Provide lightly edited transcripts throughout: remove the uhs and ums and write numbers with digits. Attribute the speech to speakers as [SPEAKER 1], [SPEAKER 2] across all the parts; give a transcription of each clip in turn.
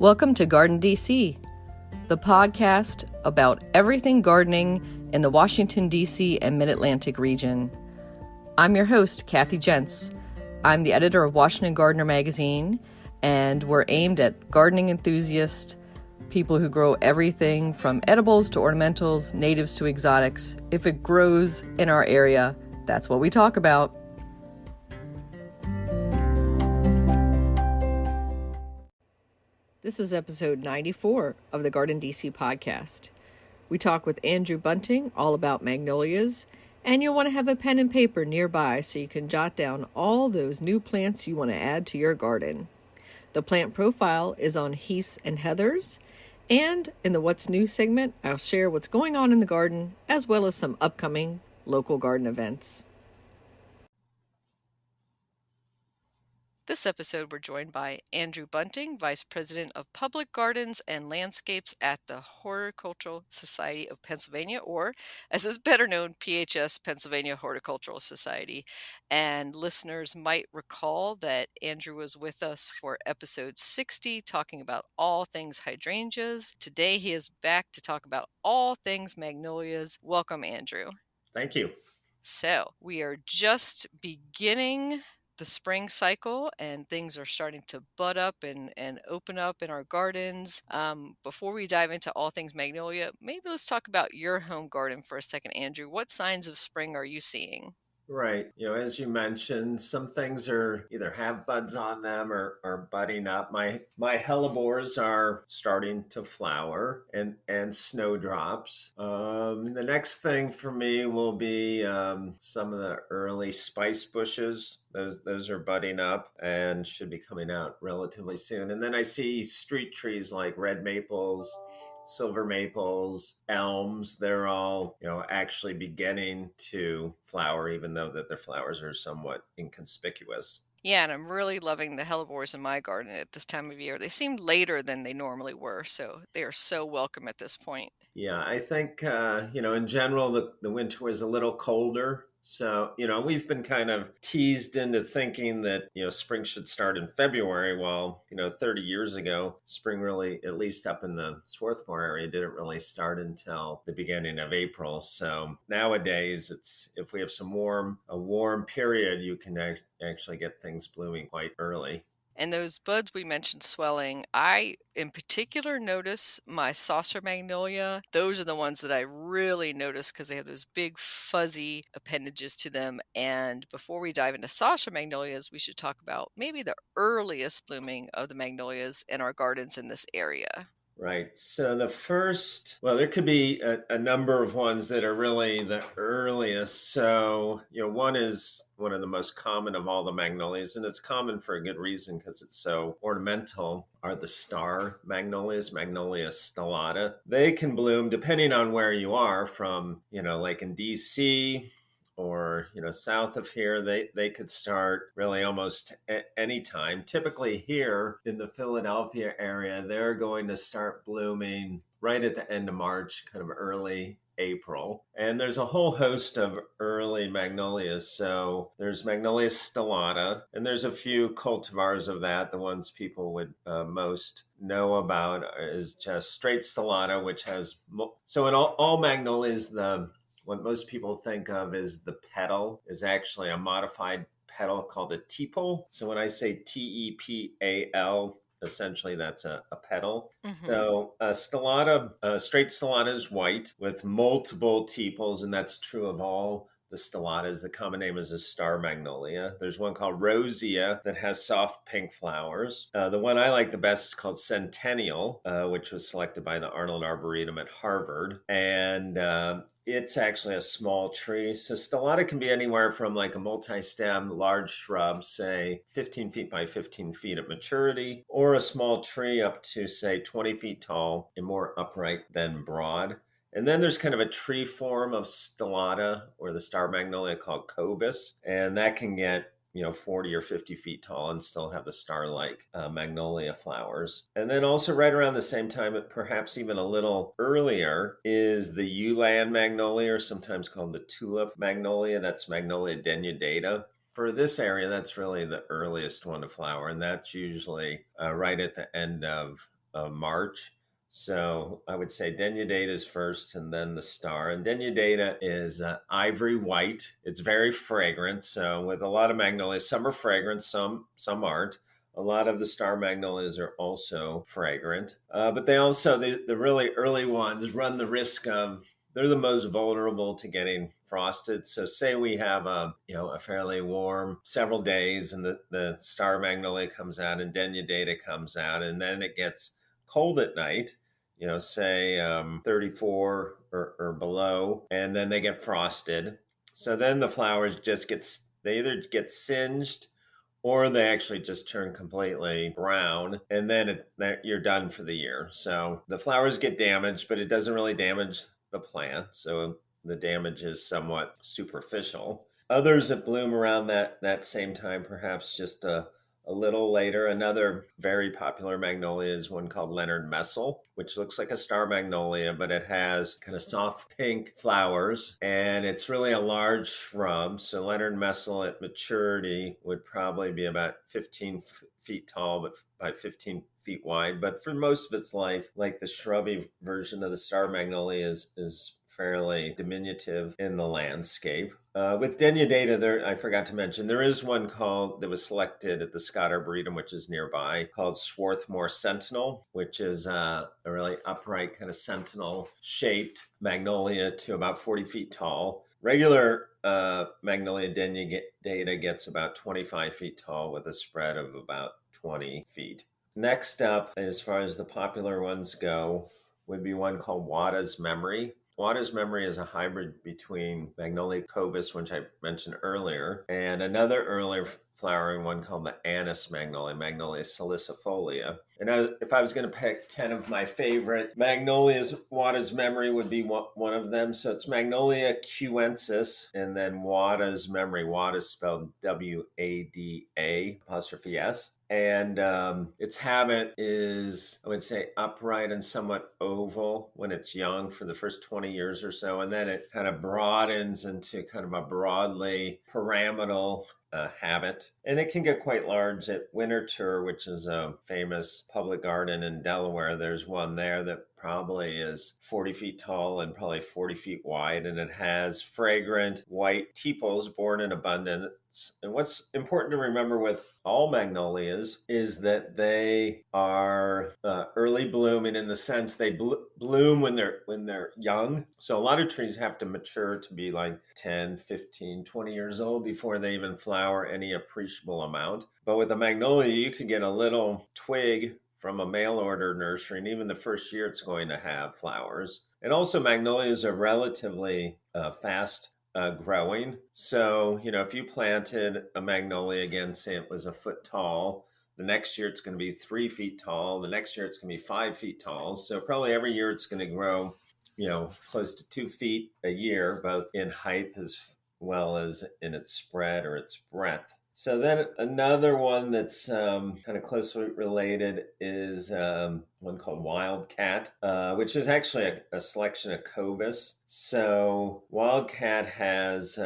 [SPEAKER 1] Welcome to GardenDC, the podcast about everything gardening in the Washington, D.C. and Mid-Atlantic region. I'm your host, Kathy Jentz. I'm the editor of Washington Gardener magazine, and we're aimed at gardening enthusiasts, people who grow everything from edibles to ornamentals, natives to exotics. If it grows in our area, that's what we talk about. This is episode 94 of the GardenDC podcast. We talk with Andrew Bunting all about magnolias, and you'll want to have a pen and paper nearby so you can jot down all those new plants you want to add to your garden. The plant profile is on Heaths and Heathers, and in the What's New segment, I'll share what's going on in the garden as well as some upcoming local garden events. This episode, we're joined by Andrew Bunting, Vice President of Public Gardens and Landscapes at the Horticultural Society of Pennsylvania, or as is better known, PHS, Pennsylvania Horticultural Society. And listeners might recall that Andrew was with us for episode 60, talking about all things hydrangeas. Today, he is back to talk about all things magnolias. Welcome, Andrew.
[SPEAKER 2] Thank you.
[SPEAKER 1] So, we are just beginning the spring cycle and things are starting to bud up and open up in our gardens. Before we dive into all things magnolia, maybe let's talk about your home garden for a second, Andrew. What signs of spring are you seeing?
[SPEAKER 2] Right. As you mentioned, some things are either have buds on them or are budding up. My hellebores are starting to flower and snowdrops. The next thing for me will be some of the early spice bushes. Those are budding up and should be coming out relatively soon. And then I see street trees like red maples, silver maples, elms. They're all, actually beginning to flower, even though that their flowers are somewhat inconspicuous.
[SPEAKER 1] Yeah, and I'm really loving the hellebores in my garden at this time of year. They seem later than they normally were, so they are so welcome at this point.
[SPEAKER 2] Yeah, I think, in general, the winter was a little colder. So, we've been kind of teased into thinking that, spring should start in February. While, 30 years ago, spring really, at least up in the Swarthmore area, didn't really start until the beginning of April. So nowadays, if we have a warm period, you can actually get things blooming quite early.
[SPEAKER 1] And those buds we mentioned swelling, I in particular notice my saucer magnolia. Those are the ones that I really notice because they have those big fuzzy appendages to them. And before we dive into saucer magnolias, we should talk about maybe the earliest blooming of the magnolias in our gardens in this area.
[SPEAKER 2] Right. So there could be a number of ones that are really the earliest. So, one is one of the most common of all the magnolias, and it's common for a good reason because it's so ornamental, are the star magnolias, Magnolia Stellata. They can bloom depending on where you are from, like in DC, or south of here, they could start really almost any time. Typically here in the Philadelphia area, they're going to start blooming right at the end of March, kind of early April. And there's a whole host of early magnolias. So there's Magnolia Stellata, and there's a few cultivars of that. The ones people would most know about is just straight Stellata, which has so in all magnolias, what most people think of is the petal is actually a modified petal called a tepal. So when I say Tepal, essentially that's a petal. Mm-hmm. So straight Stellata is white with multiple tepals, and that's true of all the stellatas. The common name is a star magnolia. There's one called Rosea that has soft pink flowers. The one I like the best is called Centennial, which was selected by the Arnold Arboretum at Harvard. And it's actually a small tree. So Stellata can be anywhere from like a multi-stem large shrub, say 15 feet by 15 feet at maturity, or a small tree up to, say, 20 feet tall and more upright than broad. And then there's kind of a tree form of Stellata or the star magnolia called Cobus, and that can get 40 or 50 feet tall and still have the star-like magnolia flowers. And then also right around the same time, perhaps even a little earlier, is the Uland magnolia, or sometimes called the Tulip Magnolia. That's Magnolia denudata. For this area, that's really the earliest one to flower, and that's usually right at the end of of March. So I would say Denudata is first and then the star. And Denudata is ivory white. It's very fragrant. So with a lot of magnolias, some are fragrant, some aren't. A lot of the star magnolias are also fragrant. But they also, the really early ones run the risk of, they're the most vulnerable to getting frosted. So say we have a fairly warm several days and the star magnolia comes out and Denudata comes out, and then it gets cold at night, say 34 or below, and then they get frosted. So then the flowers they either get singed or they actually just turn completely brown, and then you're done for the year. So the flowers get damaged, but it doesn't really damage the plant. So the damage is somewhat superficial. Others that bloom around that same time, perhaps just a little later. Another very popular magnolia is one called Leonard Messel, which looks like a star magnolia, but it has kind of soft pink flowers, and it's really a large shrub. So Leonard Messel at maturity would probably be about 15 feet tall, but by 15 feet wide. But for most of its life, like the shrubby version of the star magnolia is fairly diminutive in the landscape. With Denudata, I forgot to mention, there is one that was selected at the Scott Arboretum, which is nearby, called Swarthmore Sentinel, which is a really upright kind of sentinel shaped magnolia to about 40 feet tall. Regular Magnolia Denudata gets about 25 feet tall with a spread of about 20 feet. Next up, as far as the popular ones go, would be one called Wada's Memory. Wada's Memory is a hybrid between Magnolia cobus, which I mentioned earlier, and another earlier flowering one called the Anise Magnolia, Magnolia salicifolia. And if I was going to pick 10 of my favorite magnolias, Wada's Memory would be one of them. So it's Magnolia cuensis, and then Wada's Memory. Wada spelled W-A-D-A apostrophe S. And its habit is, I would say, upright and somewhat oval when it's young for the first 20 years or so. And then it kind of broadens into kind of a broadly pyramidal habit. And it can get quite large at Winterthur, which is a famous public garden in Delaware. There's one there that probably is 40 feet tall and probably 40 feet wide. And it has fragrant white tepals borne in abundance. And what's important to remember with all magnolias is that they are early blooming in the sense they bloom when they're young. So a lot of trees have to mature to be like 10, 15, 20 years old before they even flower any appreciable amount. But with a magnolia, you could get a little twig from a mail order nursery, and even the first year it's going to have flowers. And also magnolias are relatively fast growing. So, if you planted a magnolia, again, say it was a foot tall, the next year it's going to be 3 feet tall. The next year it's going to be 5 feet tall. So probably every year it's going to grow, close to 2 feet a year, both in height as well as in its spread or its breadth. So then another one that's kind of closely related is one called Wildcat, which is actually a selection of cobus. So Wildcat has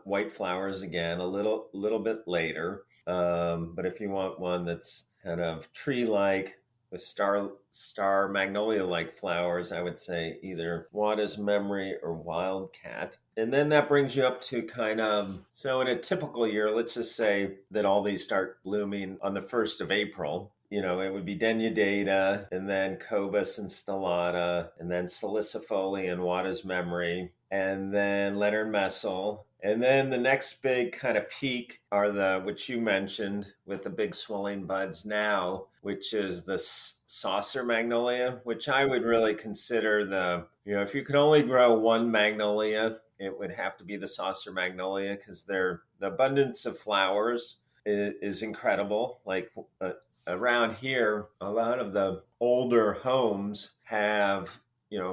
[SPEAKER 2] white flowers again, a little bit later. But if you want one that's kind of tree-like with star magnolia-like flowers, I would say either Wada's Memory or Wildcat. And then that brings you up to kind of, so in a typical year, let's just say that all these start blooming on the 1st of April. It would be Denudata, and then Cobus and Stellata, and then Salicifolia and Wada's Memory, and then Leonard Messel. And then the next big kind of peak are which you mentioned with the big swelling buds now, which is the saucer magnolia, which I would really consider if you could only grow one magnolia, it would have to be the saucer magnolia, because the abundance of flowers is incredible. Like around here, a lot of the older homes have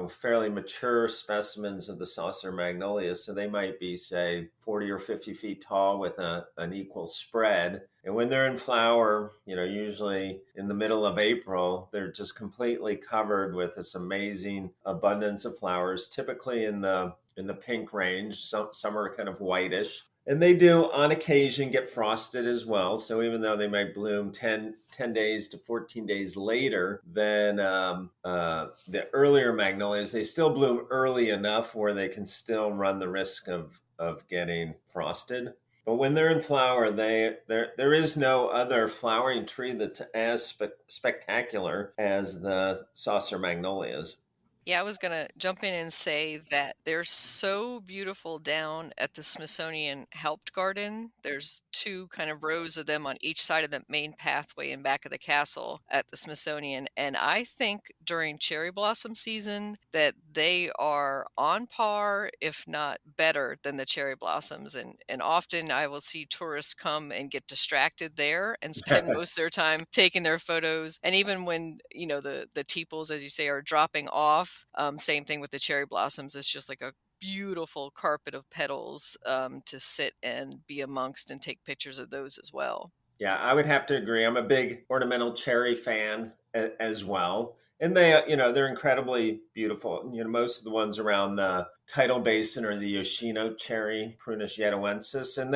[SPEAKER 2] fairly mature specimens of the saucer magnolia. So they might be, say, 40 or 50 feet tall with an equal spread. And when they're in flower, usually in the middle of April, they're just completely covered with this amazing abundance of flowers, typically in the pink range. Some are kind of whitish. And they do on occasion get frosted as well. So even though they might bloom 10 days to 14 days later than the earlier magnolias, they still bloom early enough where they can still run the risk of getting frosted. But when they're in flower, there is no other flowering tree that's as spectacular as the saucer magnolias.
[SPEAKER 1] Yeah, I was gonna jump in and say that they're so beautiful down at the Smithsonian Helped Garden. There's two kind of rows of them on each side of the main pathway in back of the castle at the Smithsonian. And I think during cherry blossom season that they are on par, if not better than the cherry blossoms. And often I will see tourists come and get distracted there and spend most of their time taking their photos. And even when, the tepals, as you say, are dropping off, same thing with the cherry blossoms. It's just like a beautiful carpet of petals to sit and be amongst and take pictures of those as well.
[SPEAKER 2] Yeah, I would have to agree. I'm a big ornamental cherry fan as well. And they're incredibly beautiful. Most of the ones around the tidal basin are the Yoshino cherry, Prunus yedoensis, and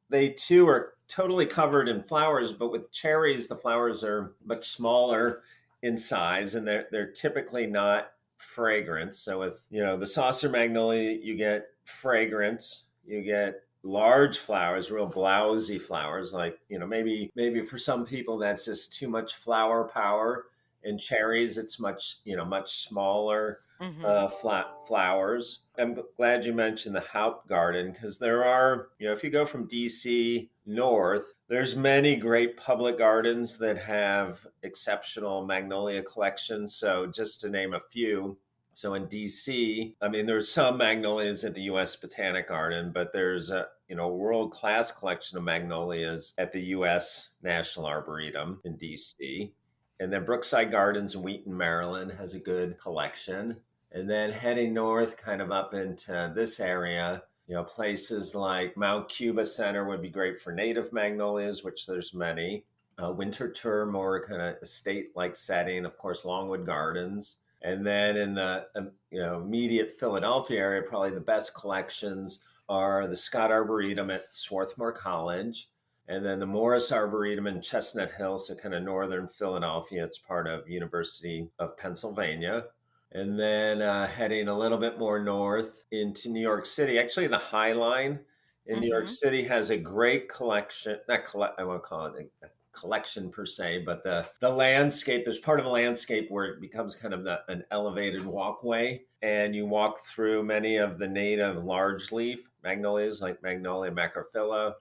[SPEAKER 2] they too are totally covered in flowers. But with cherries, the flowers are much smaller in size, and they're typically not fragrant. So with the saucer magnolia, you get fragrance, you get large flowers, real blousy flowers. Like maybe for some people that's just too much flower power. In cherries, it's much smaller
[SPEAKER 1] Hmm.
[SPEAKER 2] flat flowers. I'm glad you mentioned the Haupt Garden because there are, if you go from DC north, there's many great public gardens that have exceptional magnolia collections. So just to name a few, so in DC, I mean, there's some magnolias at the U.S. Botanic Garden, but there's a world-class collection of magnolias at the U.S. National Arboretum in DC. And then Brookside Gardens in Wheaton, Maryland has a good collection. And then heading north, kind of up into this area, places like Mount Cuba Center would be great for native magnolias, which there's many. Winter Tour, more kind of estate-like setting, of course, Longwood Gardens. And then in the immediate Philadelphia area, probably the best collections are the Scott Arboretum at Swarthmore College, and then the Morris Arboretum in Chestnut Hill, so kind of northern Philadelphia. It's part of University of Pennsylvania. And then heading a little bit more north into New York City. Actually, the High Line in New York
[SPEAKER 1] Hmm.
[SPEAKER 2] City has a great collection. Not collect. I won't call it a collection per se, but the landscape. There's part of a landscape where it becomes kind of an elevated walkway, and you walk through many of the native large leaf magnolias like Magnolia macrophylla,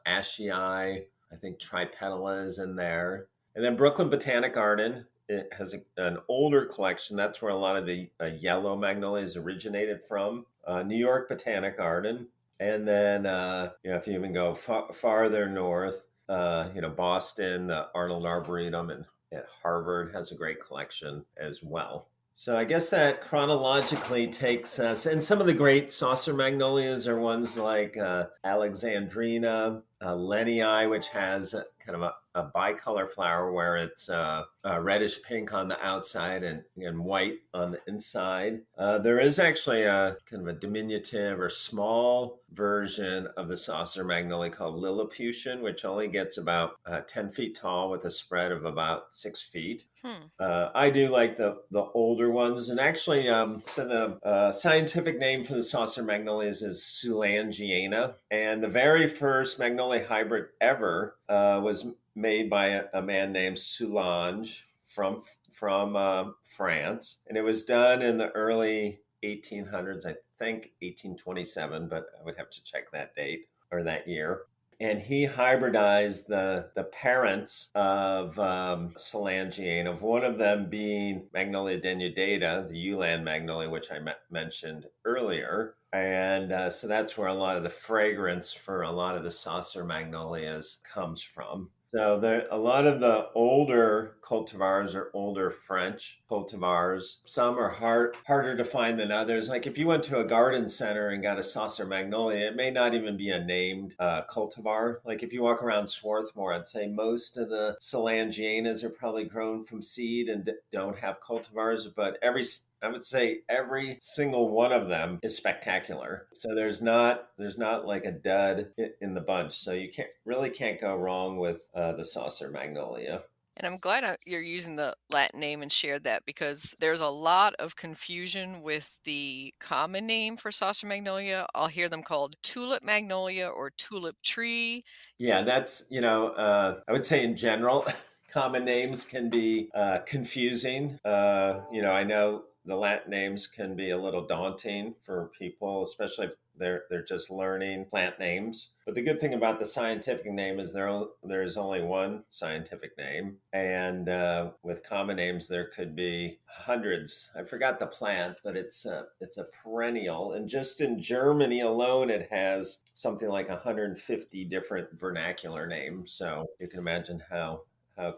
[SPEAKER 2] Ashii. I think Tripetala is in there, and then Brooklyn Botanic Garden. It has an older collection. That's where a lot of the yellow magnolias originated from. New York Botanic Garden, and then if you even go farther north, Boston, the Arnold Arboretum, and at Harvard has a great collection as well. So I guess that chronologically takes us, and some of the great saucer magnolias are ones like Alexandrina, Lenii, which has kind of a bicolor flower where it's reddish pink on the outside and white on the inside. There is actually a kind of a diminutive or small version of the saucer magnolia called Lilliputian, which only gets about 10 feet tall with a spread of about 6 feet.
[SPEAKER 1] Hmm.
[SPEAKER 2] I do like the older ones, and actually, so the scientific name for the saucer magnolias is Soulangeana, and the very first magnolia hybrid ever was made by a man named Soulange from France, and it was done in the early 1800s, I think 1827, but I would have to check that date or that year. And he hybridized the parents of Soulangeana, of one of them being Magnolia denudata, the Uland magnolia, which I mentioned earlier. And so that's where a lot of the fragrance for a lot of the saucer magnolias comes from. So a lot of the older cultivars are older French cultivars. Some are harder to find than others. Like if you went to a garden center and got a saucer magnolia, it may not even be a named cultivar. Like if you walk around Swarthmore, I'd say most of the Soulangeanas are probably grown from seed and don't have cultivars. But I would say every single one of them is spectacular. So there's not like a dud in the bunch. So you can't go wrong with the saucer magnolia.
[SPEAKER 1] And I'm glad you're using the Latin name and shared that, because there's a lot of confusion with the common name for saucer magnolia. I'll hear them called tulip magnolia or tulip tree.
[SPEAKER 2] Yeah, that's, I would say in general, common names can be confusing. I know the Latin names can be a little daunting for people, especially if they're just learning plant names. But the good thing about the scientific name is there's only one scientific name, and with common names there could be hundreds. I forgot the plant, but it's a perennial, and just in Germany alone, it has something like 150 different vernacular names. So you can imagine how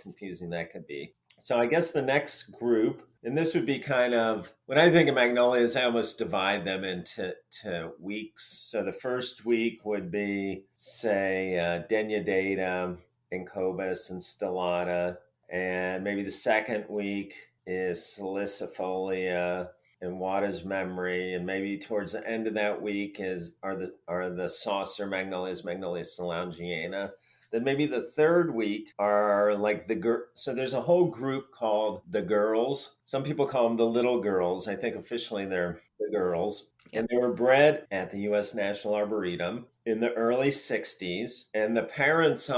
[SPEAKER 2] confusing that could be. So I guess the next group, and this would be kind of, when I think of magnolias, I almost divide them into weeks. So the first week would be, say, Denudata, Incobus, and Stellata. And maybe the second week is Salicifolia and Wada's Memory. And maybe towards the end of that week are the saucer magnolias, Magnolia Scale. Then maybe the third week are like so there's a whole group called the girls. Some people call them the little girls. I think officially they're the girls.
[SPEAKER 1] Yep.
[SPEAKER 2] And they were bred at the U.S. National Arboretum in the early 60s. And the parents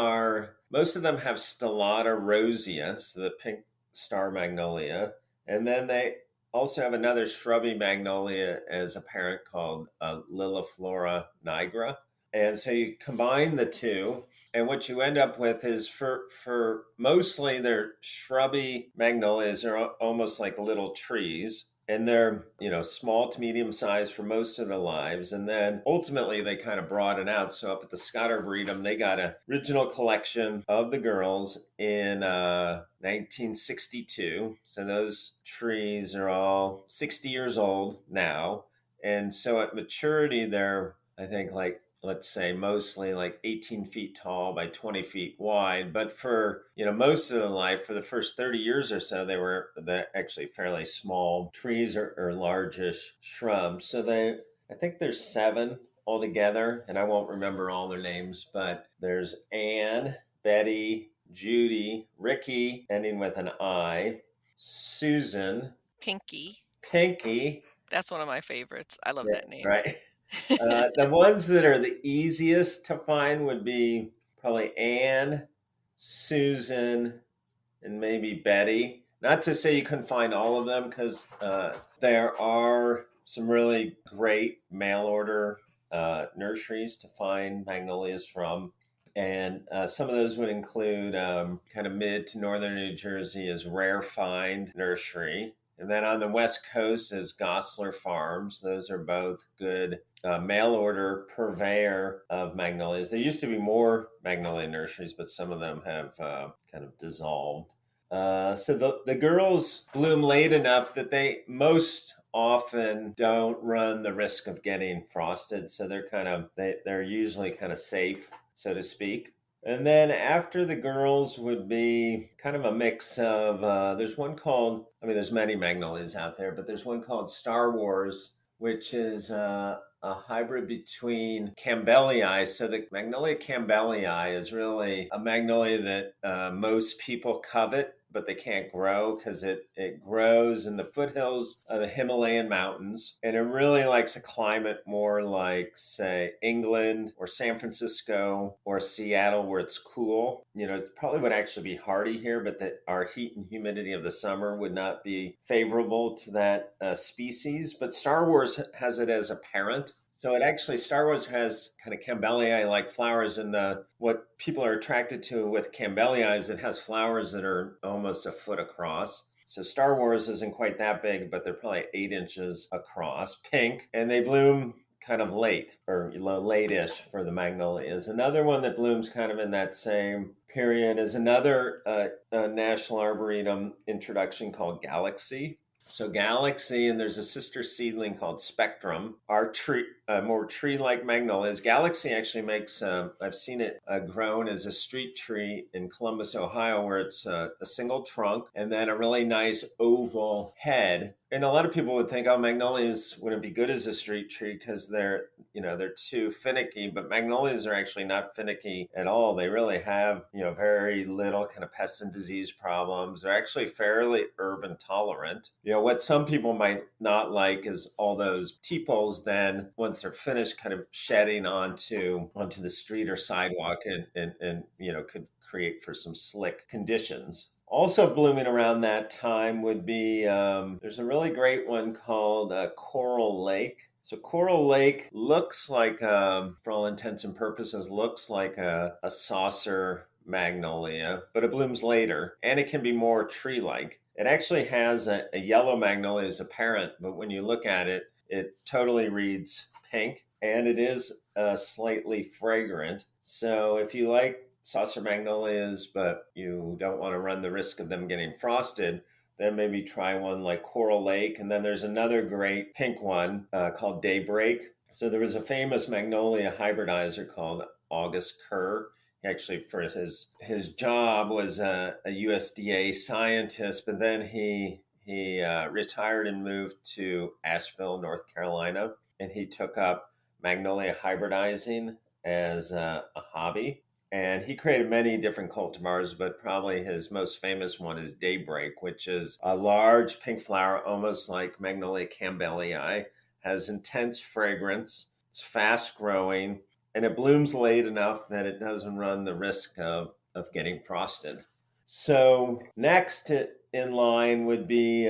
[SPEAKER 2] most of them have Stellata rosea, so the pink star magnolia. And then they also have another shrubby magnolia as a parent called Liliflora nigra. And so you combine the two, and what you end up with is, for mostly they're shrubby magnolias, are almost like little trees. And they're, small to medium size for most of their lives. And then ultimately they kind of broaden out. So up at the Scott Arboretum, they got an original collection of the girls in 1962. So those trees are all 60 years old now. And so at maturity, they're, I think, like, let's say mostly like 18 feet tall by 20 feet wide. But for, most of their life, for the first 30 years or so, they're actually fairly small trees or largish shrubs. So I think there's 7 altogether, and I won't remember all their names, but there's Anne, Betty, Judy, Ricky, ending with an I, Susan, Pinky.
[SPEAKER 1] That's one of my favorites. I love
[SPEAKER 2] Yeah,
[SPEAKER 1] that name.
[SPEAKER 2] right. The ones that are the easiest to find would be probably Anne, Susan, and maybe Betty. Not to say you couldn't find all of them, because there are some really great mail order nurseries to find magnolias from. And some of those would include kind of mid to northern New Jersey is Rare Find Nursery. And then on the West Coast is Gosler Farms. Those are both good mail order purveyor of magnolias. There used to be more magnolia nurseries, but some of them have kind of dissolved. So the girls bloom late enough that they most often don't run the risk of getting frosted. So they're usually kind of safe, so to speak. And then after the girls would be kind of a mix of, there's many magnolias out there, but there's one called Star Wars, which is a hybrid between Campbellii. So the Magnolia Campbellii is really a magnolia that most people covet, but they can't grow because it grows in the foothills of the Himalayan mountains. And it really likes a climate more like, say, England or San Francisco or Seattle, where it's cool. It probably would actually be hardy here, but our heat and humidity of the summer would not be favorable to that species. But Star Wars has it as a parent. So Star Wars has kind of Campbellii-like flowers, and what people are attracted to with Campbellii is it has flowers that are almost a foot across. So Star Wars isn't quite that big, but they're probably 8 inches across, pink, and they bloom kind of late, or late-ish for the magnolias. Another one that blooms kind of in that same period is another National Arboretum introduction called Galaxy. So Galaxy, and there's a sister seedling called Spectrum, are more tree-like magnolias. Galaxy actually makes, I've seen it grown as a street tree in Columbus, Ohio, where it's a single trunk and then a really nice oval head. And a lot of people would think, oh, magnolias wouldn't be good as a street tree because they're too finicky, but magnolias are actually not finicky at all. They really have, very little kind of pest and disease problems. They're actually fairly urban tolerant. What some people might not like is all those tepals then, once they're finished, kind of shedding onto the street or sidewalk and could create for some slick conditions. Also blooming around that time would be, there's a really great one called Coral Lake. So Coral Lake looks like, for all intents and purposes, looks like a saucer magnolia, but it blooms later, and it can be more tree-like. It actually has a yellow magnolia as a parent, but when you look at it, it totally reads pink, and it is slightly fragrant. So if you like saucer magnolias, but you don't want to run the risk of them getting frosted, then maybe try one like Coral Lake. And then there's another great pink one called Daybreak. So there was a famous magnolia hybridizer called August Kerr. Actually, for his job was a USDA scientist, but then he retired and moved to Asheville, North Carolina, and he took up magnolia hybridizing as a hobby. And he created many different cultivars, but probably his most famous one is Daybreak, which is a large pink flower, almost like Magnolia Chambali, has intense fragrance. It's fast growing, and it blooms late enough that it doesn't run the risk of getting frosted. So next in line would be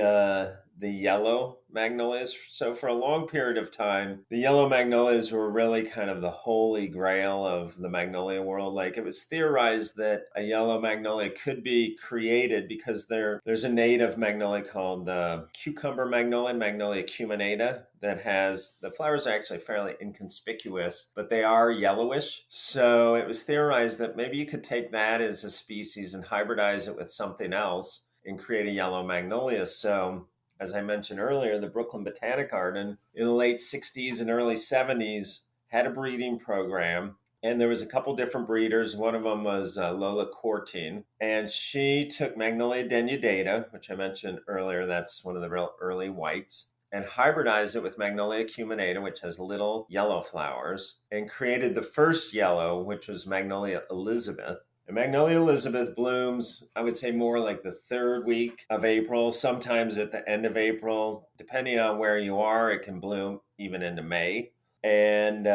[SPEAKER 2] the yellow magnolias. So for a long period of time, the yellow magnolias were really kind of the holy grail of the magnolia world. Like, it was theorized that a yellow magnolia could be created because there's a native magnolia called the cucumber magnolia, Magnolia acuminata, that has, the flowers are actually fairly inconspicuous, but they are yellowish. So it was theorized that maybe you could take that as a species and hybridize it with something else and create a yellow magnolia. So as I mentioned earlier, the Brooklyn Botanic Garden in the late 60s and early 70s had a breeding program. And there was a couple different breeders. One of them was Lola Cortine. And she took Magnolia denudata, which I mentioned earlier, that's one of the real early whites, and hybridized it with Magnolia acuminata, which has little yellow flowers, and created the first yellow, which was Magnolia Elizabeth. And Magnolia Elizabeth blooms, I would say, more like the third week of April, sometimes at the end of April. Depending on where you are, it can bloom even into May. And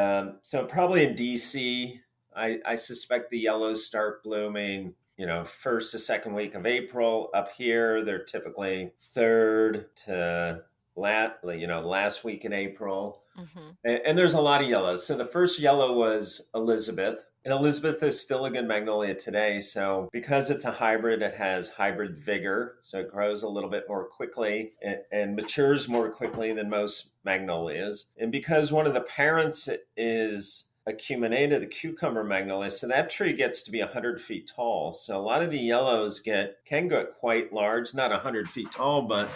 [SPEAKER 2] so probably in DC, I suspect the yellows start blooming, first to second week of April. Up here, they're typically third to last week in April. Mm-hmm. And there's a lot of yellows. So the first yellow was Elizabeth. And Elizabeth is still a good magnolia today. So because it's a hybrid, it has hybrid vigor. So it grows a little bit more quickly and matures more quickly than most magnolias. And because one of the parents is acuminata, the cucumber magnolia, so that tree gets to be 100 feet tall. So a lot of the yellows can get quite large, not 100 feet tall, but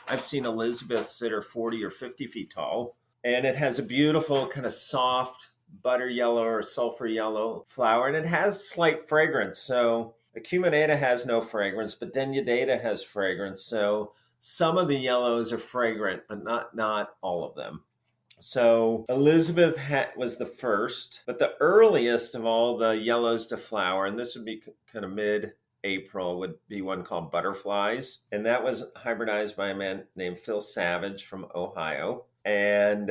[SPEAKER 2] I've seen Elizabeths that are 40 or 50 feet tall. And it has a beautiful kind of soft butter yellow or sulfur yellow flower, and it has slight fragrance. So acuminata has no fragrance, but denudata has fragrance. So some of the yellows are fragrant, but not all of them. So Elizabeth was the first, but the earliest of all the yellows to flower, and this would be kind of mid-April, would be one called Butterflies. And that was hybridized by a man named Phil Savage from Ohio. And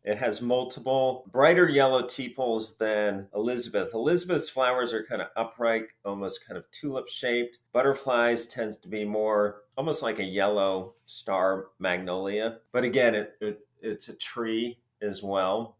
[SPEAKER 2] it has multiple brighter yellow tepals than Elizabeth. Elizabeth's flowers are kind of upright, almost kind of tulip shaped. Butterflies tends to be more almost like a yellow star magnolia. But again, it's a tree as well.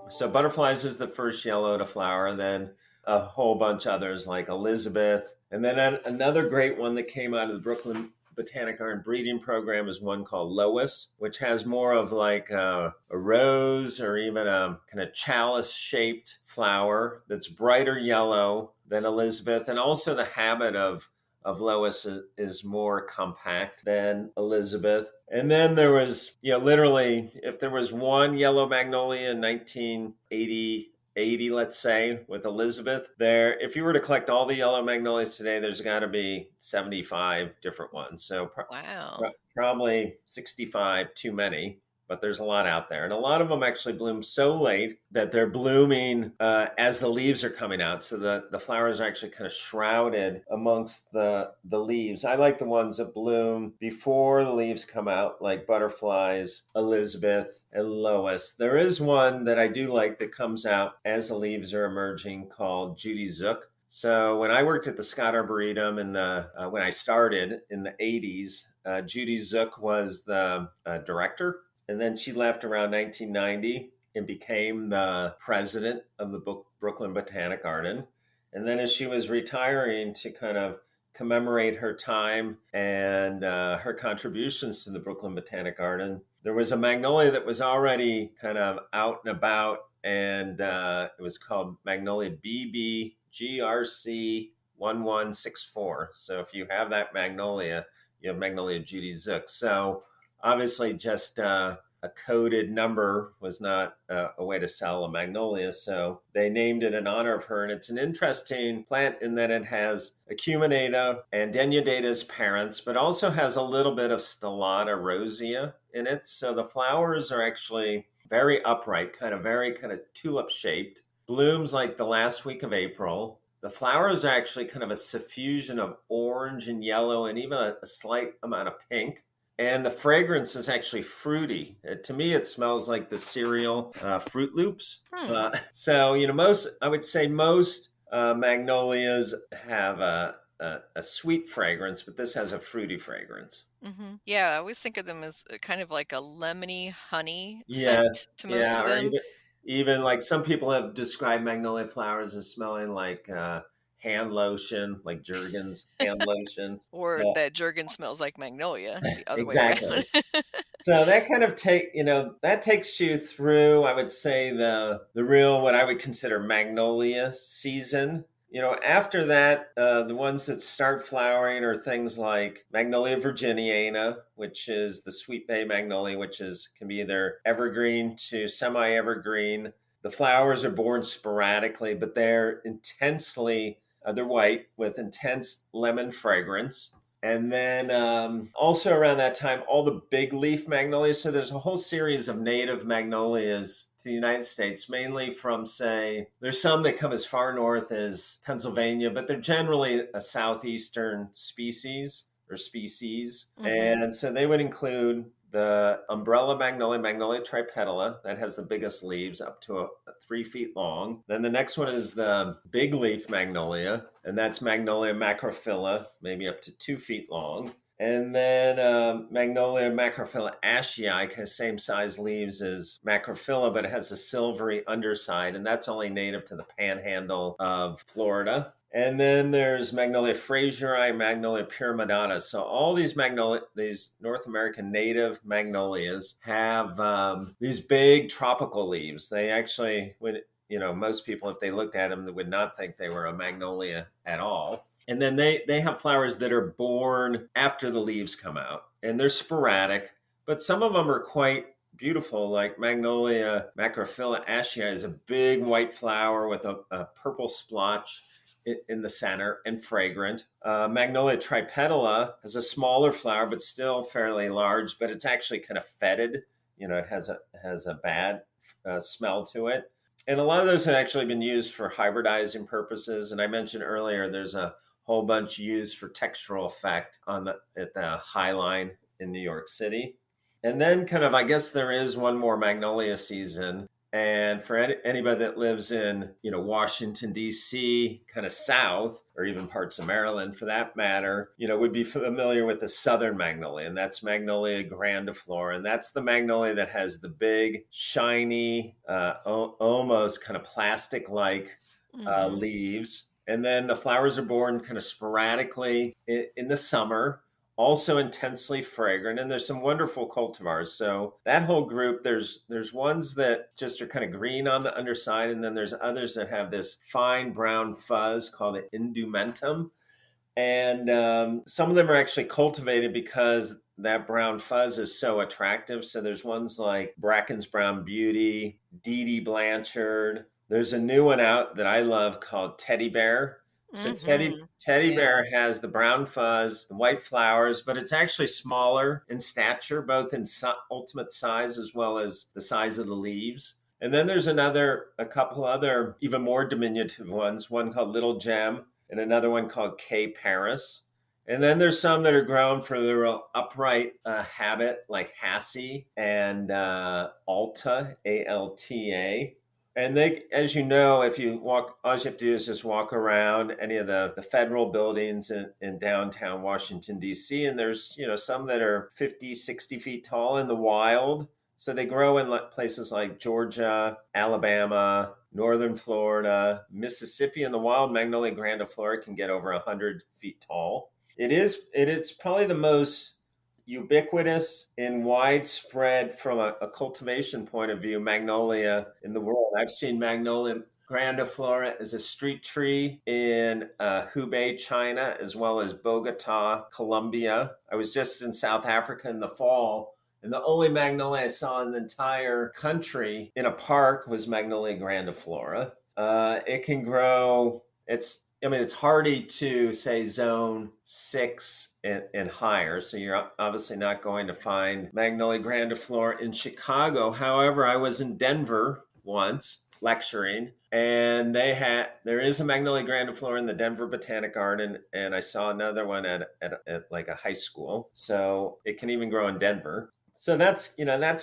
[SPEAKER 2] So Butterflies is the first yellow to flower, then a whole bunch others like Elizabeth. And then another great one that came out of the Brooklyn Botanic Garden breeding program is one called Lois, which has more of like a rose or even a kind of chalice shaped flower that's brighter yellow than Elizabeth, and also the habit of of Lois is more compact than Elizabeth. And then there was, literally, if there was one yellow magnolia in 1980, let's say, with Elizabeth, there, if you were to collect all the yellow magnolias today, there's got to be 75 different ones. So
[SPEAKER 1] Wow.
[SPEAKER 2] probably 65 too many, but there's a lot out there. And a lot of them actually bloom so late that they're blooming as the leaves are coming out. So the flowers are actually kind of shrouded amongst the leaves. I like the ones that bloom before the leaves come out, like Butterflies, Elizabeth, and Lois. There is one that I do like that comes out as the leaves are emerging called Judy Zook. So when I worked at the Scott Arboretum when I started in the 80s, Judy Zook was the director, and then she left around 1990 and became the president of the Brooklyn Botanic Garden. And then as she was retiring to kind of commemorate her time and her contributions to the Brooklyn Botanic Garden, there was a magnolia that was already kind of out and about, and it was called Magnolia BBGRC 1164. So if you have that magnolia, you have Magnolia Judy Zook. So obviously, just a coded number was not a way to sell a magnolia. So they named it in honor of her. And it's an interesting plant in that it has Acuminata and Denudata as parents, but also has a little bit of Stellata rosea in it. So the flowers are actually very upright, very kind of tulip shaped, blooms like the last week of April. The flowers are actually kind of a suffusion of orange and yellow and even a slight amount of pink. And the fragrance is actually fruity. To me, it smells like the cereal Fruit Loops.
[SPEAKER 1] Hmm.
[SPEAKER 2] So, I would say most magnolias have a sweet fragrance, but this has a fruity fragrance.
[SPEAKER 1] Yeah, I always think of them as kind of like a lemony honey
[SPEAKER 2] Yeah,
[SPEAKER 1] scent to most of
[SPEAKER 2] or
[SPEAKER 1] them,
[SPEAKER 2] even like some people have described magnolia flowers as smelling like hand lotion, like Jergens hand lotion.
[SPEAKER 1] or
[SPEAKER 2] Yeah,
[SPEAKER 1] that Jergen smells like magnolia, the other way
[SPEAKER 2] exactly.
[SPEAKER 1] around.
[SPEAKER 2] So that kind of that takes you through, I would say, the real what I would consider magnolia season. After that, the ones that start flowering are things like Magnolia Virginiana, which is the sweet bay magnolia, which can be either evergreen to semi-evergreen. The flowers are born sporadically, but they're white with intense lemon fragrance. And then also around that time, all the big leaf magnolias. So there's a whole series of native magnolias to the United States, mainly from, say, there's some that come as far north as Pennsylvania, but they're generally a southeastern species or species.
[SPEAKER 1] Hmm.
[SPEAKER 2] And so they would include the umbrella magnolia, Magnolia tripetala, that has the biggest leaves up to 3 feet long. Then the next one is the big leaf magnolia, and that's Magnolia macrophylla, maybe up to 2 feet long. And then Magnolia macrophylla ashii has same size leaves as macrophylla, but it has a silvery underside, and that's only native to the panhandle of Florida. And then there's Magnolia Frasieri, Magnolia pyramidata. So all these these North American native magnolias have these big tropical leaves. They actually, most people, if they looked at them, they would not think they were a magnolia at all. And then they have flowers that are born after the leaves come out, and they're sporadic, but some of them are quite beautiful, like Magnolia macrophylla ashii is a big white flower with a purple splotch in the center and fragrant. Magnolia tripetala has a smaller flower, but still fairly large, but it's actually kind of fetid. It has a bad smell to it. And a lot of those have actually been used for hybridizing purposes. And I mentioned earlier, there's a whole bunch used for textural effect at the High Line in New York City. And then I guess there is one more magnolia season. And for anybody that lives in, Washington, D.C., kind of south, or even parts of Maryland for that matter, would be familiar with the southern magnolia, and that's Magnolia grandiflora. And that's the magnolia that has the big, shiny, almost kind of plastic-like
[SPEAKER 1] Hmm.
[SPEAKER 2] leaves. And then the flowers are born kind of sporadically in the summer, also intensely fragrant, and there's some wonderful cultivars. So that whole group, there's ones that just are kind of green on the underside, and then there's others that have this fine brown fuzz called an indumentum. And some of them are actually cultivated because that brown fuzz is so attractive. So there's ones like Bracken's Brown Beauty, Dee Dee Blanchard. There's a new one out that I love called Teddy Bear. So
[SPEAKER 1] Mm-hmm.
[SPEAKER 2] Teddy
[SPEAKER 1] Yeah.
[SPEAKER 2] Bear has the brown fuzz, the white flowers, but it's actually smaller in stature, both in ultimate size as well as the size of the leaves. And then there's a couple other even more diminutive ones, one called Little Gem and another one called K Paris. And then there's some that are grown for the real upright habit, like Hassie and Alta, Alta. And they, as you know, if you walk, all you have to do is just walk around any of the federal buildings in downtown Washington, D.C. And there's, some that are 50, 60 feet tall in the wild. So they grow in places like Georgia, Alabama, northern Florida, Mississippi, and the wild Magnolia grandiflora can get over 100 feet tall. It's probably the most ubiquitous and widespread from a cultivation point of view magnolia in the world. I've seen Magnolia grandiflora as a street tree in Hubei, China, as well as Bogota, Colombia. I was just in South Africa in the fall, and the only magnolia I saw in the entire country in a park was Magnolia grandiflora. It can grow. It's hardy to say zone 6 and higher. So you're obviously not going to find Magnolia grandiflora in Chicago. However, I was in Denver once lecturing, and there is a Magnolia grandiflora in the Denver Botanic Garden, and I saw another one at like a high school. So it can even grow in Denver. So that's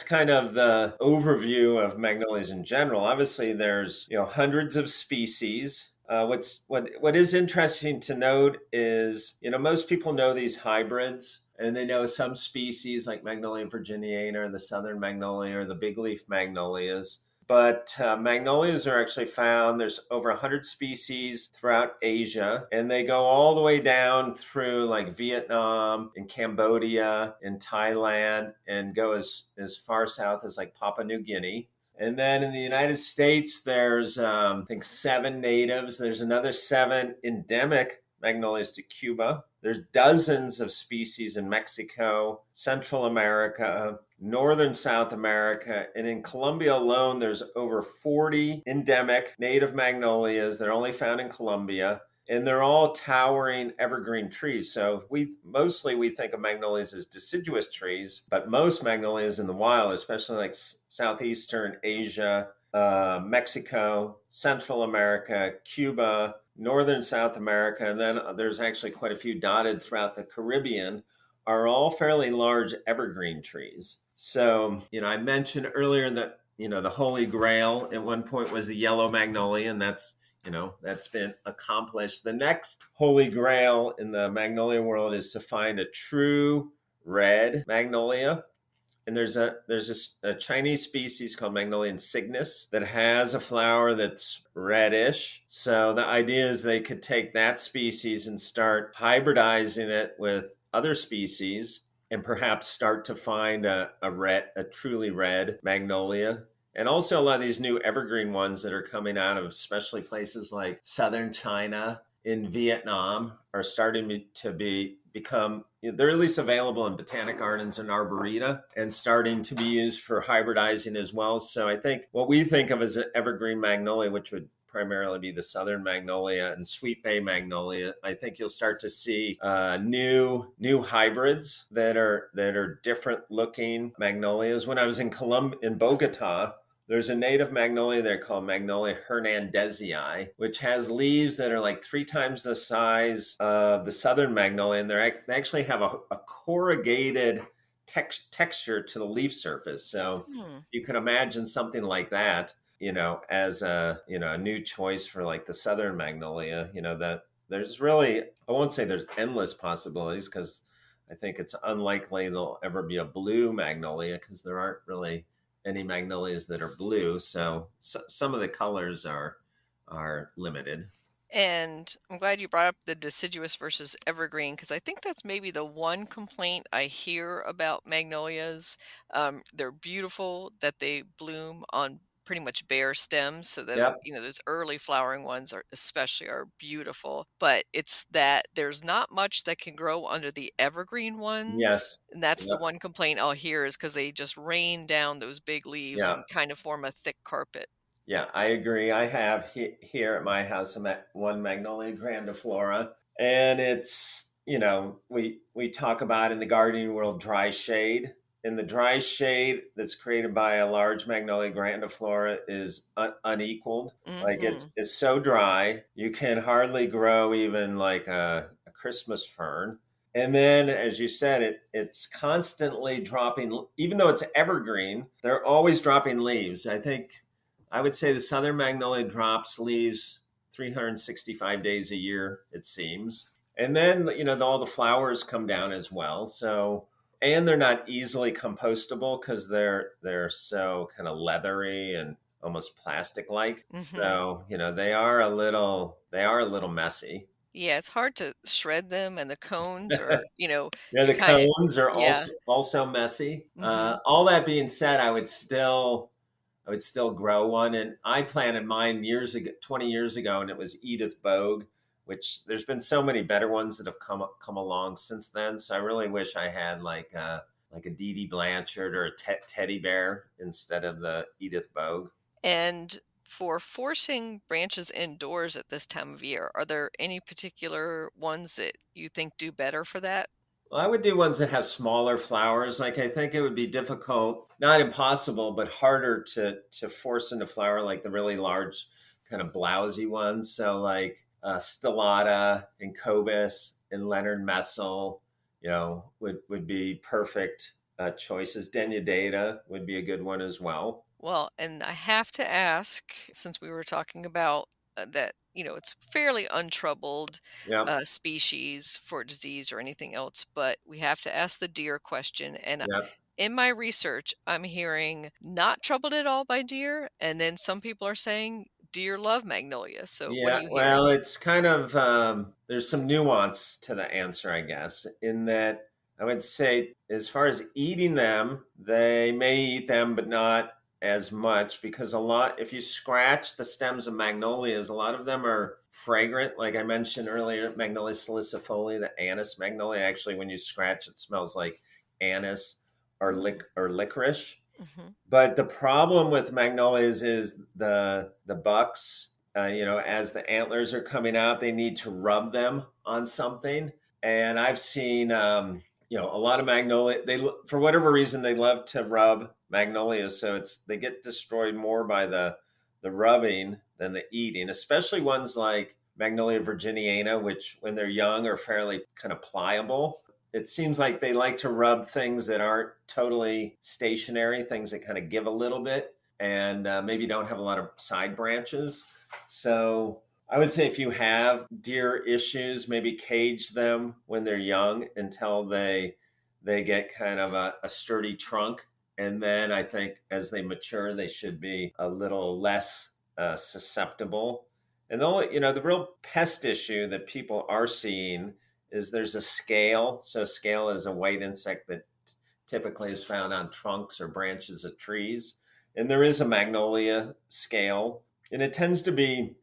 [SPEAKER 2] kind of the overview of magnolias in general. Obviously, there's hundreds of species. What is interesting to note is most people know these hybrids, and they know some species like Magnolia Virginiana or the Southern Magnolia or the big leaf magnolias. But magnolias are actually found. There's over 100 species throughout Asia, and they go all the way down through like Vietnam and Cambodia and Thailand, and go as far south as like Papua New Guinea. And then in the United States, there's, I think, 7 natives. There's another 7 endemic magnolias to Cuba. There's dozens of species in Mexico, Central America, Northern South America. And in Colombia alone, there's over 40 endemic native magnolias that are only found in Colombia, and they're all towering evergreen trees. So we think of magnolias as deciduous trees, but most magnolias in the wild, especially like southeastern Asia, Mexico, Central America, Cuba, northern South America, and then there's actually quite a few dotted throughout the Caribbean, are all fairly large evergreen trees. So, I mentioned earlier that, the Holy Grail at one point was the yellow magnolia, and that's been accomplished. The next holy grail in the magnolia world is to find a true red magnolia. And there's a Chinese species called Magnolia insignis that has a flower that's reddish. So the idea is they could take that species and start hybridizing it with other species and perhaps start to find a truly red magnolia. And also a lot of these new evergreen ones that are coming out of especially places like southern China, in Vietnam, are starting to become, they're at least available in botanic gardens and arboreta, and starting to be used for hybridizing as well. So I think what we think of as an evergreen magnolia, which would primarily be the southern magnolia and sweet bay magnolia, I think you'll start to see new hybrids that are different looking magnolias. When I was in Bogota, there's a native magnolia there called Magnolia hernandezii, which has leaves that are like 3 times the size of the southern magnolia, and they actually have a corrugated texture to the leaf surface. So
[SPEAKER 1] Hmm.
[SPEAKER 2] you can imagine something like that, as a new choice for like the southern magnolia. That there's really, I won't say there's endless possibilities, because I think it's unlikely there'll ever be a blue magnolia, because there aren't really any magnolias that are blue. So some of the colors are limited.
[SPEAKER 1] And I'm glad you brought up the deciduous versus evergreen, because I think that's maybe the one complaint I hear about magnolias. They're beautiful that they bloom on pretty much bare stems, so that,
[SPEAKER 2] Yep.
[SPEAKER 1] those early flowering ones are beautiful, but it's that there's not much that can grow under the evergreen ones,
[SPEAKER 2] Yes.
[SPEAKER 1] and that's the
[SPEAKER 2] Yep.
[SPEAKER 1] one complaint I'll hear is because they just rain down those big leaves
[SPEAKER 2] Yeah.
[SPEAKER 1] and kind of form a thick carpet.
[SPEAKER 2] Yeah, I agree. I have here at my house one Magnolia grandiflora, and it's we talk about in the gardening world dry shade. And the dry shade that's created by a large Magnolia grandiflora is unequaled. Like
[SPEAKER 1] Mhm.
[SPEAKER 2] it's so dry you can hardly grow even like a Christmas fern. And then, as you said, it's constantly dropping. Even though it's evergreen, they're always dropping leaves. I would say the southern magnolia drops leaves 365 days a year, it seems. And then, all the flowers come down as well. So, and they're not easily compostable because they're so kind of leathery and almost plastic like.
[SPEAKER 1] Mhm.
[SPEAKER 2] So, they are a little messy.
[SPEAKER 1] Yeah, it's hard to shred them, and the cones are,
[SPEAKER 2] Yeah,
[SPEAKER 1] you
[SPEAKER 2] the
[SPEAKER 1] kinda
[SPEAKER 2] cones are
[SPEAKER 1] yeah.
[SPEAKER 2] also messy.
[SPEAKER 1] Mhm.
[SPEAKER 2] All that being said, I would still grow one. And I planted mine years ago, 20 years ago, and it was Edith Bogue, which there's been so many better ones that have come along since then. So I really wish I had like a Dee Dee Blanchard or a teddy bear instead of the Edith Bogue.
[SPEAKER 1] And for forcing branches indoors at this time of year, are there any particular ones that you think do better for that?
[SPEAKER 2] Well, I would do ones that have smaller flowers. Like I think it would be difficult, not impossible, but harder to force into flower like the really large kind of blousy ones. So like Stellata and Cobus and Leonard Messel, would be perfect choices. Denudata would be a good one as well.
[SPEAKER 1] Well, and I have to ask, since we were talking about that, it's fairly untroubled
[SPEAKER 2] Yep.
[SPEAKER 1] species for disease or anything else, but we have to ask the deer question. And
[SPEAKER 2] Yep.
[SPEAKER 1] in my research, I'm hearing not troubled at all by deer, and then some people are saying deer love magnolia. So what are
[SPEAKER 2] Yeah,
[SPEAKER 1] you
[SPEAKER 2] well,
[SPEAKER 1] hearing?
[SPEAKER 2] it's kind of there's some nuance to the answer, I guess, in that I would say as far as eating them, they may eat them, but not as much because if you scratch the stems of magnolias, a lot of them are fragrant. Like I mentioned earlier, Magnolia salicifolia, the anise magnolia, actually, when you scratch, it smells like anise or licorice.
[SPEAKER 1] Mm-hmm.
[SPEAKER 2] But the problem with magnolias is the bucks. As the antlers are coming out, they need to rub them on something. And I've seen, a lot of magnolia. For whatever reason, they love to rub magnolias, so they get destroyed more by the rubbing than the eating. Especially ones like Magnolia Virginiana, which when they're young are fairly kind of pliable. It seems like they like to rub things that aren't totally stationary, things that kind of give a little bit and maybe don't have a lot of side branches. So I would say if you have deer issues, maybe cage them when they're young until they get kind of a sturdy trunk. And then I think as they mature, they should be a little less susceptible. And the real pest issue that people are seeing is there's a scale. So scale is a white insect that typically is found on trunks or branches of trees. And there is a magnolia scale. And it tends to be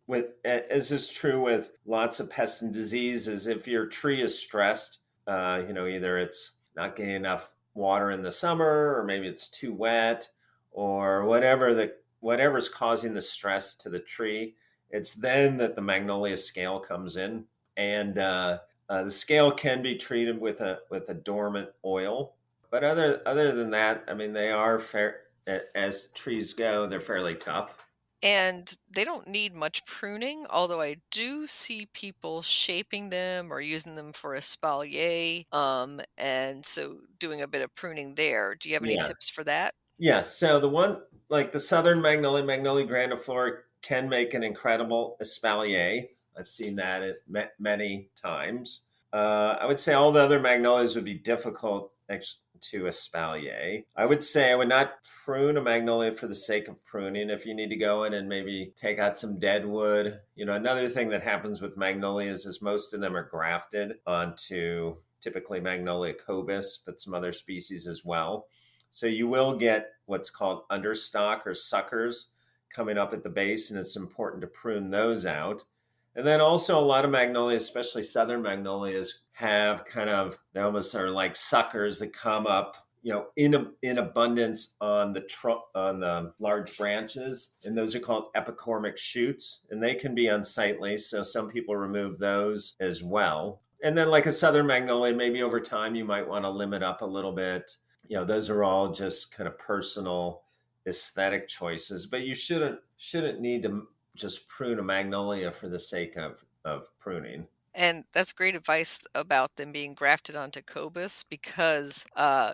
[SPEAKER 2] as is true with lots of pests and diseases, if your tree is stressed, either it's not getting enough water in the summer, or maybe it's too wet, or whatever's causing the stress to the tree. It's then that the magnolia scale comes in, and the scale can be treated with a dormant oil, but other than that, I mean, they are fair as trees go. They're fairly tough.
[SPEAKER 1] And they don't need much pruning, although I do see people shaping them or using them for espalier, and so doing a bit of pruning there. Do you have any
[SPEAKER 2] Yeah,
[SPEAKER 1] tips for that?
[SPEAKER 2] yeah. So the one like the southern Magnolia grandiflora, can make an incredible espalier. I've seen that many times. I would say all the other magnolias would be difficult to espalier. I would say I would not prune a magnolia for the sake of pruning. If you need to go in and maybe take out some dead wood, another thing that happens with magnolias is most of them are grafted onto typically Magnolia cobus, but some other species as well. So you will get what's called understock or suckers coming up at the base, and it's important to prune those out. And then also a lot of magnolias, especially southern magnolias, have kind of, they almost are like suckers that come up, in abundance on the trunk, on the large branches, and those are called epicormic shoots, and they can be unsightly. So some people remove those as well. And then, like a southern magnolia, maybe over time you might want to limit up a little bit. Those are all just kind of personal aesthetic choices, but you shouldn't need to just prune a magnolia for the sake of pruning.
[SPEAKER 1] And that's great advice about them being grafted onto cobus, because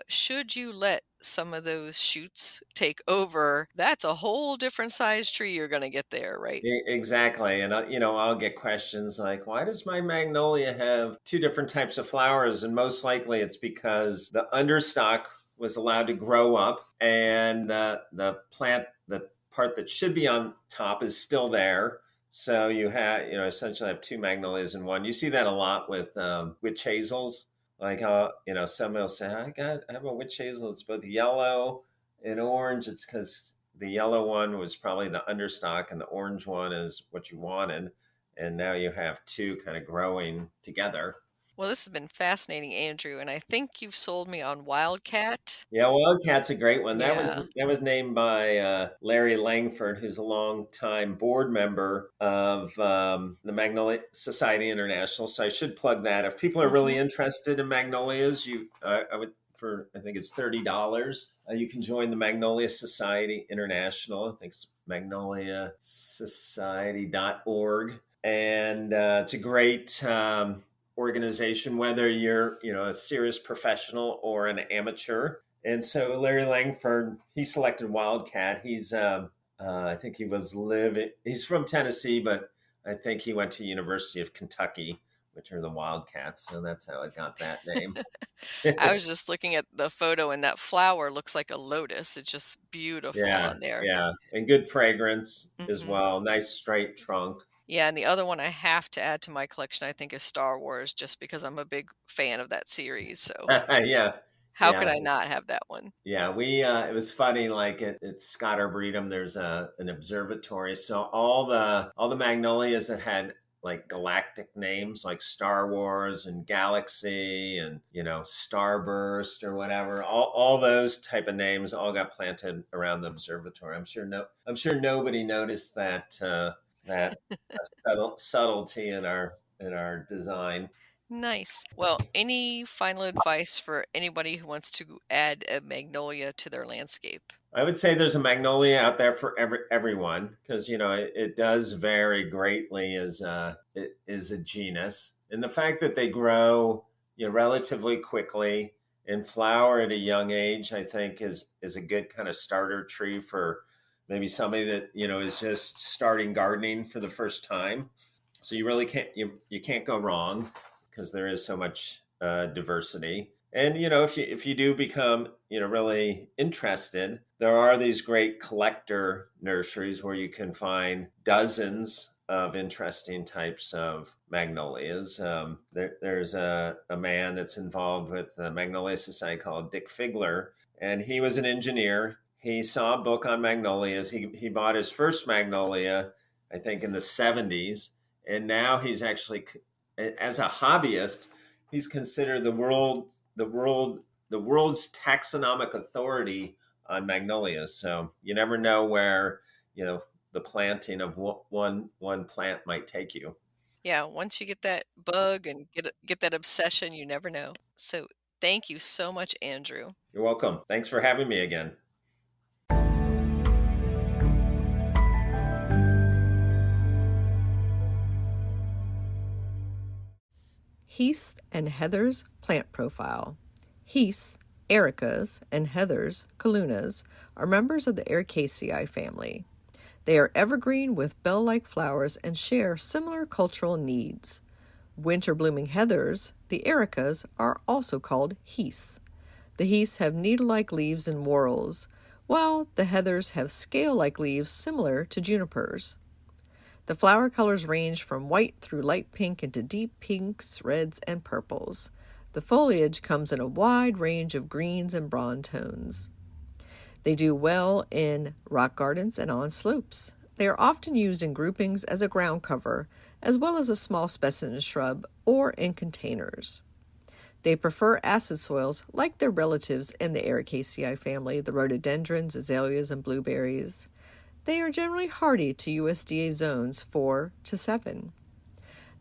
[SPEAKER 1] should you let some of those shoots take over, that's a whole different size tree you're going to get there, right?
[SPEAKER 2] Exactly. And I'll get questions like, why does my magnolia have two different types of flowers? And most likely it's because the understock was allowed to grow up, and the plant, the part that should be on top, is still there. So you have, essentially have two magnolias in one. You see that a lot with witch hazels. Like, somebody will say, I have a witch hazel. It's both yellow and orange. It's because the yellow one was probably the understock, and the orange one is what you wanted. And now you have two kind of growing together.
[SPEAKER 1] Well, this has been fascinating, Andrew, and I think you've sold me on Wildcat.
[SPEAKER 2] Yeah, Wildcat's a great one.
[SPEAKER 1] Yeah.
[SPEAKER 2] That was named by Larry Langford, who's a longtime board member of the Magnolia Society International. So I should plug that. If people are really interested in magnolias, I would, for I think it's $30. You can join the Magnolia Society International. I think it's magnoliasociety.org, and it's a great organization, whether you're a serious professional or an amateur. And so Larry Langford, he selected Wildcat. I think he's from Tennessee, but I think he went to University of Kentucky, which are the Wildcats. So that's how it got that name.
[SPEAKER 1] I was just looking at the photo, and that flower looks like a lotus. It's just beautiful
[SPEAKER 2] Yeah,
[SPEAKER 1] on there.
[SPEAKER 2] yeah. And good fragrance as
[SPEAKER 1] Hmm.
[SPEAKER 2] well. Nice straight trunk.
[SPEAKER 1] Yeah, and the other one I have to add to my collection, I think, is Star Wars, just because I'm a big fan of that series. So
[SPEAKER 2] Yeah,
[SPEAKER 1] how could
[SPEAKER 2] yeah.
[SPEAKER 1] I not have that one?
[SPEAKER 2] Yeah, we it was funny, like at Scott Arboretum there's an observatory. So all the magnolias that had like galactic names like Star Wars and Galaxy and Starburst or whatever, all those type of names all got planted around the observatory. I'm sure nobody noticed that subtlety in our design.
[SPEAKER 1] Nice. Well, any final advice for anybody who wants to add a magnolia to their landscape?
[SPEAKER 2] I would say there's a magnolia out there for everyone, because it does vary greatly as it is a genus, and the fact that they grow relatively quickly and flower at a young age, I think is a good kind of starter tree for maybe somebody that is just starting gardening for the first time. So you really you can't go wrong, because there is so much diversity. And if you do become really interested, there are these great collector nurseries where you can find dozens of interesting types of magnolias. There's a man that's involved with the Magnolia Society called Dick Figler, and he was an engineer. He saw a book on magnolias. He bought his first magnolia, I think, in the 70s, and now he's actually, as a hobbyist, he's considered the world's taxonomic authority on magnolias. So you never know where the planting of one plant might take you.
[SPEAKER 1] Yeah, once you get that bug and get that obsession, you never know. So thank you so much, Andrew.
[SPEAKER 2] You're welcome. Thanks for having me again.
[SPEAKER 3] Heath and Heather's plant profile. Heaths, ericas, and heathers, colunas, are members of the Ericaceae family. They are evergreen with bell-like flowers and share similar cultural needs. Winter-blooming heathers, the ericas, are also called heaths. The heaths have needle-like leaves and whorls, while the heathers have scale-like leaves similar to junipers. The flower colors range from white through light pink into deep pinks, reds, and purples. The foliage comes in a wide range of greens and bronze tones. They do well in rock gardens and on slopes. They are often used in groupings as a ground cover, as well as a small specimen shrub or in containers. They prefer acid soils like their relatives in the Ericaceae family, the rhododendrons, azaleas, and blueberries. They are generally hardy to USDA zones 4 to 7.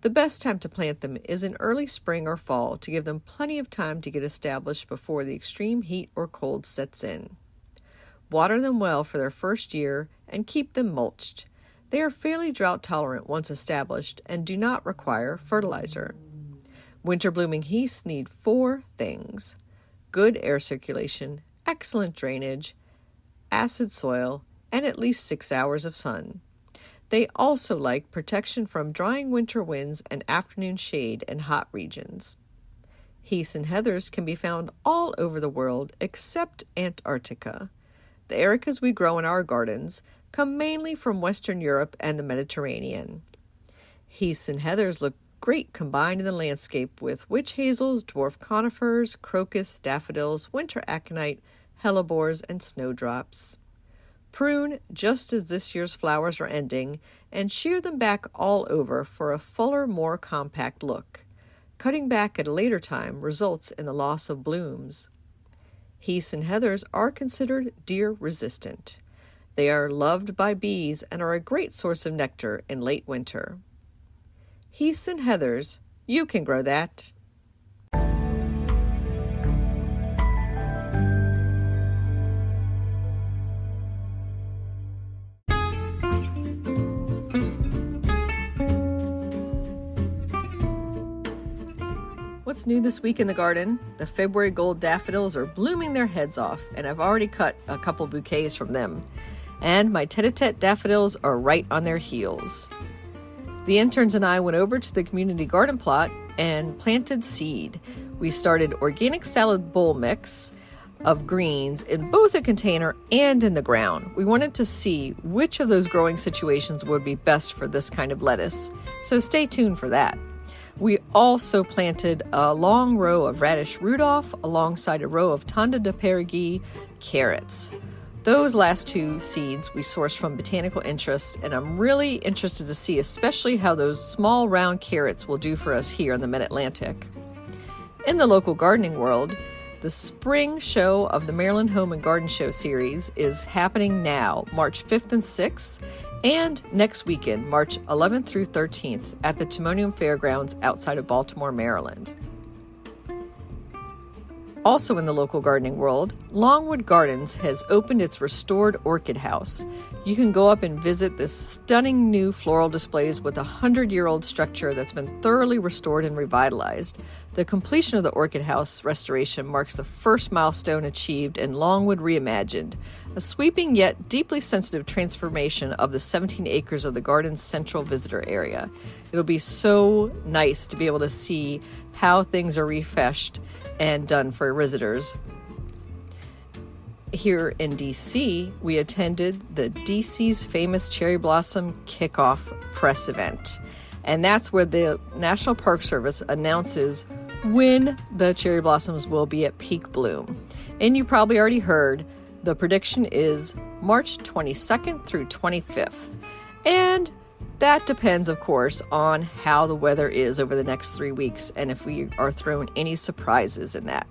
[SPEAKER 3] The best time to plant them is in early spring or fall to give them plenty of time to get established before the extreme heat or cold sets in. Water them well for their first year and keep them mulched. They are fairly drought tolerant once established and do not require fertilizer. Winter blooming heaths need 4 things: good air circulation, excellent drainage, acid soil, and at least 6 hours of sun. They also like protection from drying winter winds and afternoon shade in hot regions. Heaths and heathers can be found all over the world except Antarctica. The ericas we grow in our gardens come mainly from Western Europe and the Mediterranean. Heaths and heathers look great combined in the landscape with witch hazels, dwarf conifers, crocus, daffodils, winter aconite, hellebores, and snowdrops. Prune just as this year's flowers are ending and shear them back all over for a fuller, more compact look. Cutting back at a later time results in the loss of blooms. Heaths and heathers are considered deer resistant. They are loved by bees and are a great source of nectar in late winter. Heaths and heathers, you can grow that. What's new this week in the garden? The February gold daffodils are blooming their heads off, and I've already cut a couple bouquets from them. And my tete-a-tete daffodils are right on their heels. The interns and I went over to the community garden plot and planted seed. We started organic salad bowl mix of greens in both a container and in the ground. We wanted to see which of those growing situations would be best for this kind of lettuce, so stay tuned for that. We also planted a long row of radish Rudolph alongside a row of Tanda de Perigee carrots. Those last 2 seeds we sourced from Botanical Interest, and I'm really interested to see especially how those small round carrots will do for us here in the Mid-Atlantic. In the local gardening world, the spring show of the Maryland Home and Garden Show series is happening now, March 5th and 6th, and next weekend, March 11th through 13th, at the Timonium Fairgrounds outside of Baltimore, Maryland. Also in the local gardening world, Longwood Gardens has opened its restored orchid house. You can go up and visit this stunning new floral displays with a 100-year-old structure that's been thoroughly restored and revitalized. The completion of the orchid house restoration marks the first milestone achieved in Longwood Reimagined, a sweeping yet deeply sensitive transformation of the 17 acres of the garden's central visitor area. It'll be so nice to be able to see how things are refreshed and done for visitors. Here in DC, we attended the DC's famous Cherry Blossom Kickoff press event. And that's where the National Park Service announces when the cherry blossoms will be at peak bloom. And you probably already heard, the prediction is March 22nd through 25th. And that depends, of course, on how the weather is over the next 3 weeks and if we are thrown any surprises in that.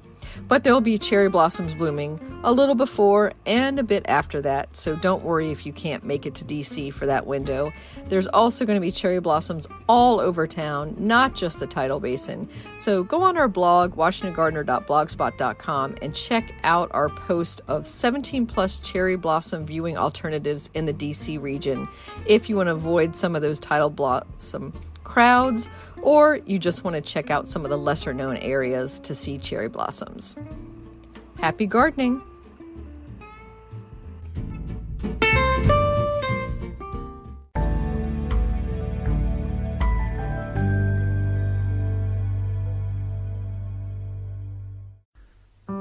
[SPEAKER 3] But there'll be cherry blossoms blooming a little before and a bit after that, so don't worry if you can't make it to DC for that window. There's also going to be cherry blossoms all over town, not just the tidal basin. So go on our blog, washingtongardener.blogspot.com, and check out our post of 17 plus cherry blossom viewing alternatives in the DC region if you want to avoid some of those tidal blossom crowds, or you just want to check out some of the lesser known areas to see cherry blossoms. Happy gardening!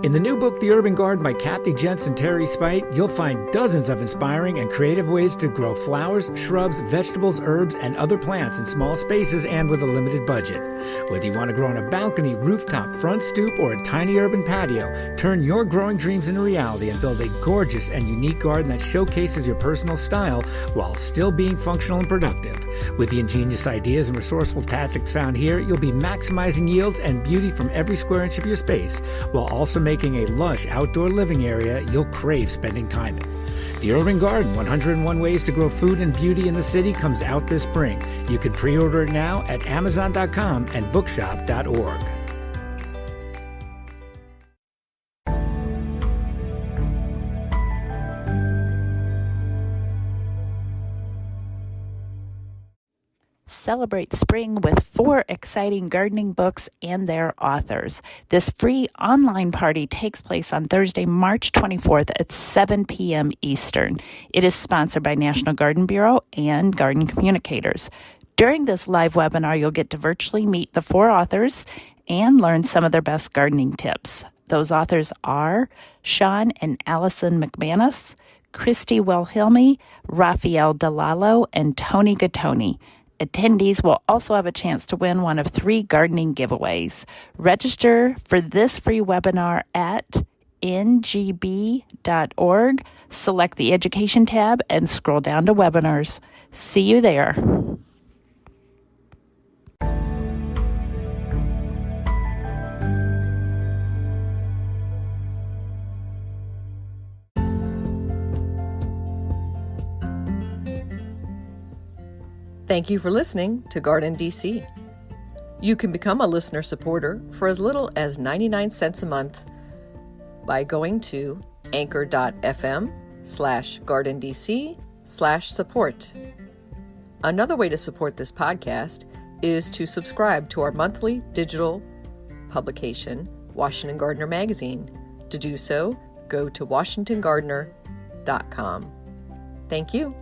[SPEAKER 4] In the new book, The Urban Garden by Kathy Jensen Terry Spite, you'll find dozens of inspiring and creative ways to grow flowers, shrubs, vegetables, herbs, and other plants in small spaces and with a limited budget. Whether you want to grow on a balcony, rooftop, front stoop, or a tiny urban patio, turn your growing dreams into reality and build a gorgeous and unique garden that showcases your personal style while still being functional and productive. With the ingenious ideas and resourceful tactics found here, you'll be maximizing yields and beauty from every square inch of your space, while also making a lush outdoor living area you'll crave spending time in. The Urban Garden, 101 Ways to Grow Food and Beauty in the City, comes out this spring. You can pre-order it now at Amazon.com and bookshop.org.
[SPEAKER 5] Celebrate spring with 4 exciting gardening books and their authors. This free online party takes place on Thursday, March 24th at 7 p.m. Eastern. It is sponsored by National Garden Bureau and Garden Communicators. During this live webinar, you'll get to virtually meet the 4 authors and learn some of their best gardening tips. Those authors are Sean and Allison McManus, Christy Wilhelmi, Raphael DeLallo, and Tony Gattoni. Attendees will also have a chance to win one of 3 gardening giveaways. Register for this free webinar at ngb.org. Select the Education tab and scroll down to Webinars. See you there.
[SPEAKER 3] Thank you for listening to GardenDC. You can become a listener supporter for as little as 99 cents a month by going to anchor.fm/GardenDC/support. Another way to support this podcast is to subscribe to our monthly digital publication, Washington Gardener Magazine. To do so, go to washingtongardener.com. Thank you.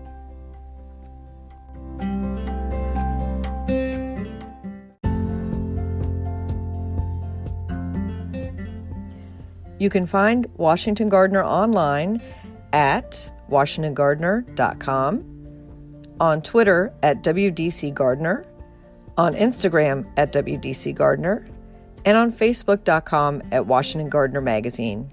[SPEAKER 3] You can find Washington Gardener online at washingtongardener.com, on Twitter at WDC Gardener, on Instagram at WDC Gardener, and on Facebook.com at Washington Gardener Magazine.